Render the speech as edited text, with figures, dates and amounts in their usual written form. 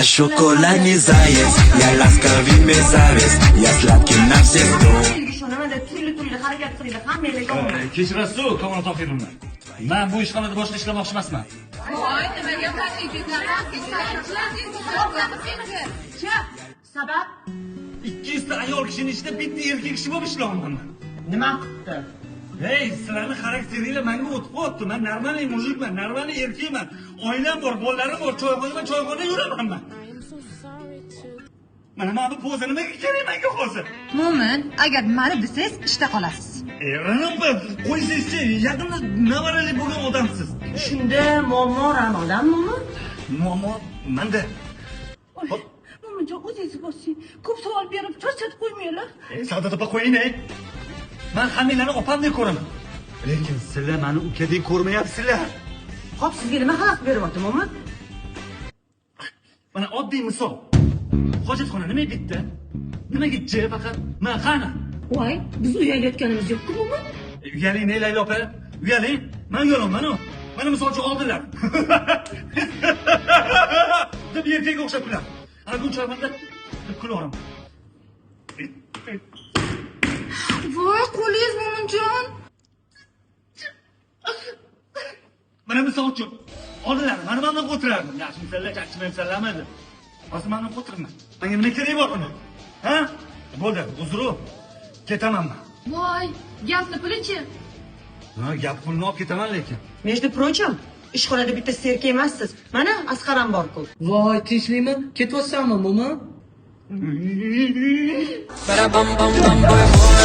Шоколад не заяц, я ласковый мерзавец, я сладкий на все сто. Ishonamada turli harakat qiladi, hammaga o'xshaydi. Kechirasiz, kommunal topildim. Men bu ishxonada boshqa ishlamoqchi emasman. Voy, nimaga Sabab? 200 ta ayol kishining ichida bitta erkak kishi bo'lib ishlayapman. Nima qildi? Hey, sizlarning xarakteringlar menga o'tib qolibdi. Men normalniy mujikman, normalniy erkakman. Oilam bor, bolalarim bor, choyxona yuraman men. Mana bu poza nimaga kerak menga hozir? Mo'min, agar mani desangiz ishda qolasiz. Ranaba, qo'ysangchi, yaqinda nevarali bo'lgan odamsiz. Shunda muammo Ramazonmi? Muammo menda. Mo'minjon, o'zingiz boshing. Ko'p savol berib charchatib qo'ymanglar. Savdo topa qo'ying-ey. Men hammanglarni opamdek ko'raman. Lekin sizlar meni ukadek ko'rmayapsizlar. Hop, sizga nima xalaqit beryapti, Mo'min? Mana oddiy misol. Hojatxona nima bitta? Nimaga jay faqat? Men qani? Voy, biz uyalayotganimiz yo'q-ku, Mo'min. Uyaling ne Layla opa? Uyaling. Men yo'laman-ku. Mana misol uchun oldilar. Deb erkakga o'xshab kuladi. Ana bu choymanda deb kulaveraman. Voy, qo'lingiz Mo'minjon. Mana misol uchun oldilar. Mana mendan o'tirardim. Yaxshi misollar, chaqchimayapsanlarmi? Hozir mendan o'tirman. Menga nima kerak bor uni? Ha? Bo'ldi, uzr. Ketaman men. Voy, gapni puli-chi? Ha, gap pulni olib ketaman lekin. Между прочим, ishxonada bitta serka emassiz. Mana Asqaram bor-ku. Voy, tinchlikmi? Ketyapsanmi, Mo'min? Para bam bam bam boy boy.